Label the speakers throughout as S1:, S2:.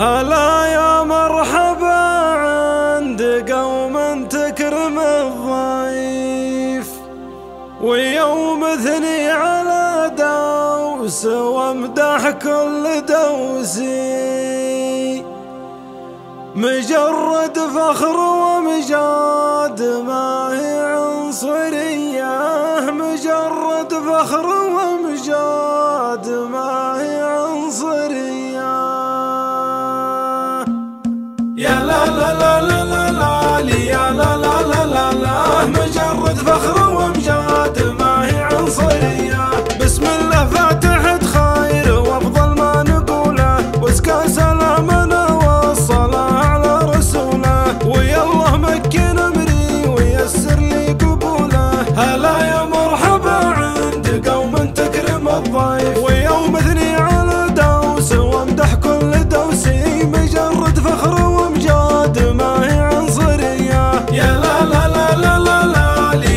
S1: هلا يا مرحبا عند قوم تكرم الضيف، ويوم اثني على دوس وامدح كل دوسي، مجرد فخر ومجاد ما هي عنصرية، مجرد فخر ومجاد ما هي عنصرية. يا لا لا لا لا لا لا يا لا لا لا لا لا، مجرد فخر ومجاد ما هي عنصرية. بسم الله فاتحة خير وافضل ما نقوله، واسكى سلامنا والصلاة على رسوله، ويا الله مكن امري ويسر لي قبوله. هلا يا مرحبا عند قوم تكرم الضيف، ويوم اثني على دوس وامدح كل دوسي، مجرد فخر ومجاد ما هي عنصرية. يا لا لا لا لا لا لا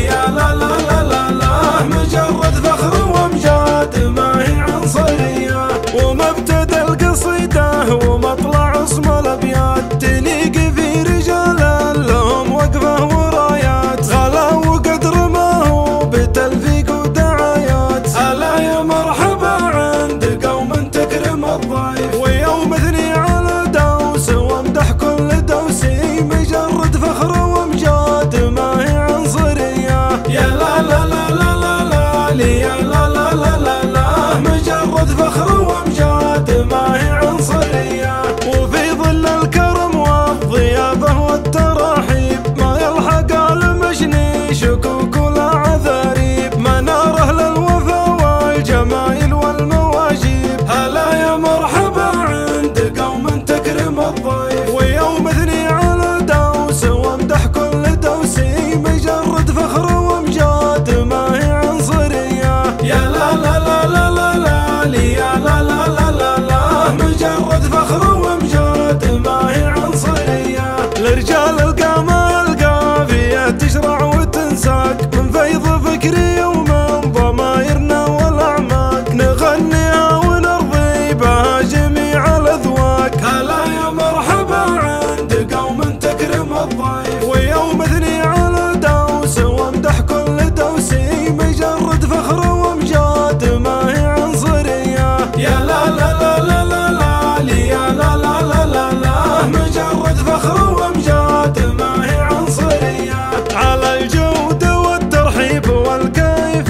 S1: يا لا لا لا لا لا، مجرد فخر ومجاد ما هي عنصرية. ومبتدأ القصيدة ومطلع اسم الابيات، تليق في رجال لهم وقفه ورايات، غلا وقدر ما هو بتلفيق ودعايات. هلا يا مرحبا عند قوم تكرم الضيف، ويوم اثني على دوس وامدح كل دوسي، مجرد فخر ومجاد ما هي عنصرية. يا لا لا لا لا لا لا يا لا لا لا لا لا، مجرد فخر ومجاد ما هي عنصرية. وفي ظل الكرم والضيافة والتراحيب، ما يلحق المشني شكوك ولا عذاريب، مناره للوفا والجمايل والمواجيب. هلا يا مرحبا عند قوم تكرم الضيف، ويوم اثني على دوس وامدح كل دوسي، مجرد فخر ومجاد ما هي عنصرية. يا لا لا لا لا لا لا يا لا لا لا لا لا، مجرد فخر ومجاد ما هي عنصرية. لرجال القامة القافية تشرع وتنساق، من فيض فكري ومن ضمايرنا والاعماق، نغنيها ونرضي بها جميع الاذواق. هلا يا مرحبا عند قوم تكرم الضيف، ويوم اثني على دوس وامدح كل دوسي، مجرد فخر ومجاد ما هي عنصرية. يا لا لا لا لا لا لا يا لا لا لا لا لا، مجرد فخر ومجاد ما هي عنصرية. على الجود والترحيب والكيف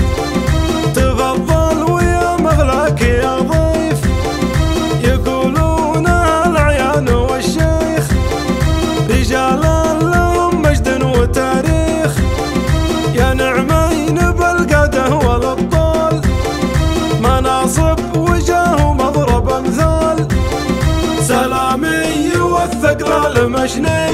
S1: تفضل ويا مغلاك يا ضيف، يقولون العيان والشيخ رجال لهم مجد وتاريخ، يا نعمين بالقاده والابطال، مناصب وجاه ومضرب امثال. سلامي والثقل المشني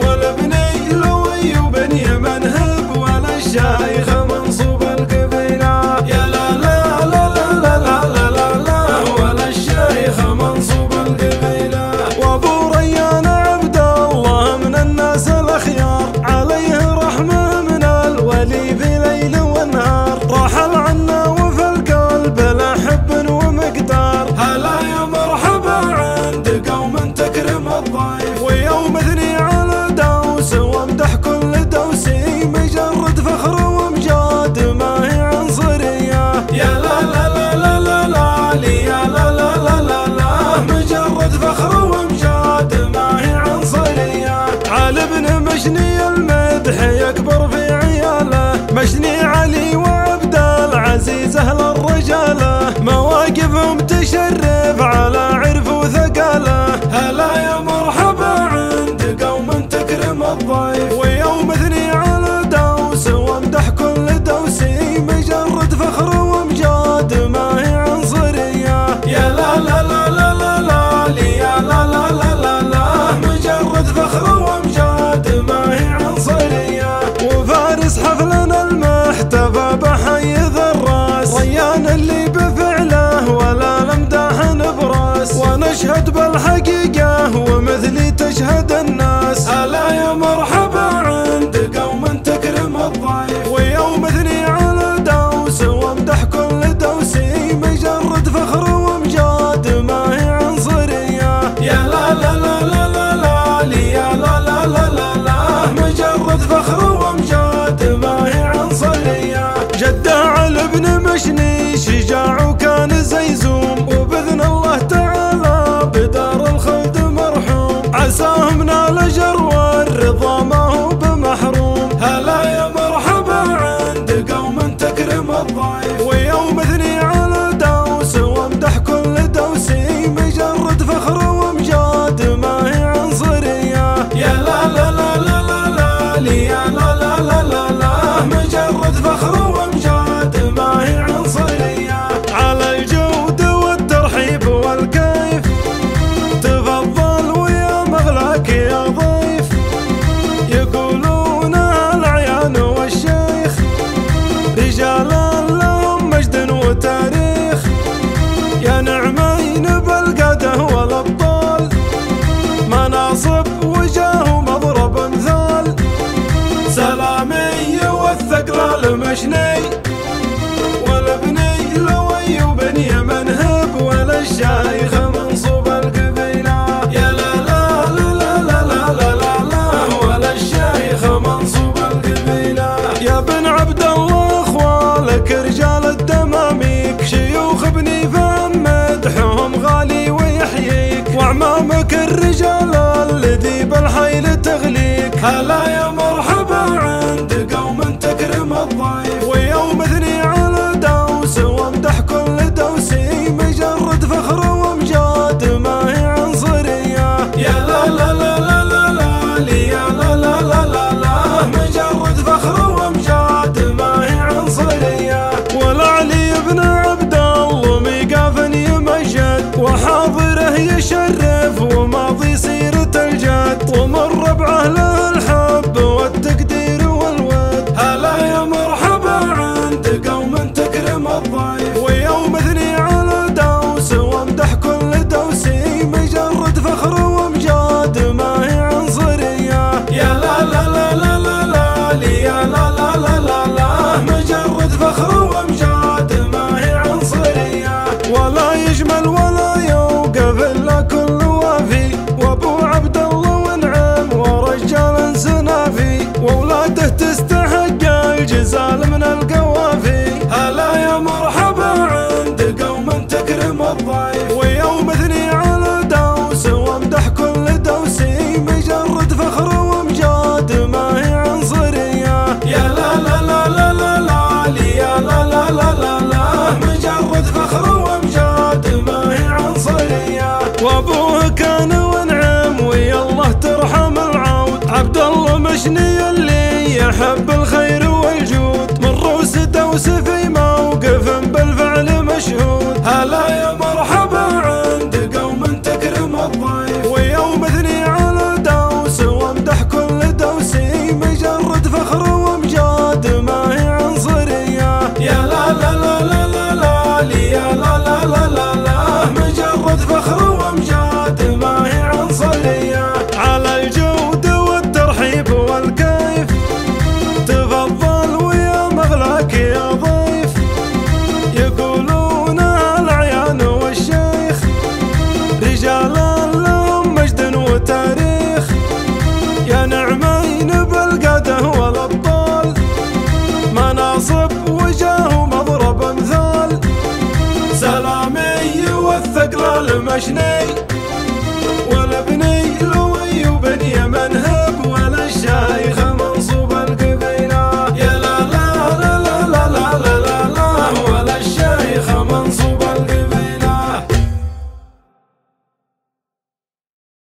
S1: والبني لوي وبني منهب، ولا الشيخ منصوب القبيله. يا لا لا لا لا لا لا لا لا، ولا الشيخ منصوب القبيله. وابو ريان عبد الله من الناس الاخيار، عليه رحمه من الولي في ليل ونهار، رحل عنا وفي القلب لا حب ومقدار. هلا يا مرحبا عند قوم تكرم الضيف، ويوم اثني على دوس وامدح كل دوسي، مجرد فخر ومجاد ما هي عنصرية. يا لا لا لا لا لا لا يا لا لا لا لا لا، مجرد فخر ومجاد ما هي عنصرية. علي بن مشني المدح يكبر في عياله، مشني علي وعبد العزيز اهل الرجاله، مواقفهم تشرف على عرف وثقاله. هلا يا مرحبا عند قوم تكرم الضيف، ويوم اثني على دوس وامدح كل دوسي، مجرد فخر ومجاد ما هي عنصرية. يا لا لا لا لا لا لا يا لا لا لا لا لا، مجرد فخر ومجاد ما هي عنصرية. وفارس حفلنا المحتفى بحي الراس، ريان اللي بفعله ولا لمداح نبراس، ونشهد بالحقيقة ومثلي تشهد الناس. هلا يا مرحبا عند قوم تكرم الضيف، ويوم اثني على دوس وامدح كل دوسي، مجرد فخر ومجاد ما هي عنصرية. بن يمن هب ولا الشيخ منصوب القبيلة. يا لا لا لا لا لا لا لا لا ولا الشيخ منصوب القبيلة. يا بن عبد الله اخوالك رجال الدماميك، شيوخ بني فهم مدحهم غالي ويحييك، وعمامك الرجال الذي بالحيل تغليك. هلا يا مرحبا عند قوم تكرم الضيف، ويوم اثني على دوس وامدح كل دوسي، مجرد فخر وامجاد ما هي عنصرية. يا لا لا لا لا لا لا لي يا لا لا لا لا لا، مجرد فخر وامجاد ما هي عنصرية. ولا علي بن عبد الله ميقاف يمجد، وحاضره يشرف وماضي سيرة الجد، ومن ربعه له الحب والتقدير والود. هلا يا مرحبا عند قوم تكرم الضيف، ويوم اثني على دوس وامدح كل دوسي، مجرد فخر وامجاد ما هي عنصرية. يا لا لا لا لا لا لا لي يا لا لا لا لا لا، مجرد فخر وامجاد ما هي عنصرية. ولا يجمل ولا يوقف الا كل وافي، وابو عبد الله ونعم ورجال سنافي، واولاده تستحق الجزال من القوافي. هلا يا مرحبا عند قوم تكرم الضيف، ويوم اثني على دوس وامدح كل دوسي، مجرد فخر وامجاد ما هي عنصرية. يا لا لا لا لا لا لا لي يا لا لا لا لا لا، مجرد فخر وامجاد ما هي عنصرية. وابوه كان ونعم ويا الله ترحم العود، عبد الله مشني اللي يحب الخير والجود، من روس دوس في موقف بالفعل مشهود. هلا يا مرحبا عند قوم تكرم الضيف، ويوم اثني على دوس وامدح كل دوسي، مجرد فخر وامجاد ما هي عنصرية. يا لا لا لا لا لا لا لي يا لا لا لا لا لا، مجرد فخر وامجاد ما هي عنصرية. على الجود والترحيب والكيف تفضل ويا مغلاك يا ضيف، يقولون العيان والشيخ رجال لهم مجد وتاريخ، يا نعمين بالقاده والابطال، مناصب وجاه ومضرب امثال، سلامي والثقل المشني، والابني لوي وبن يمن هب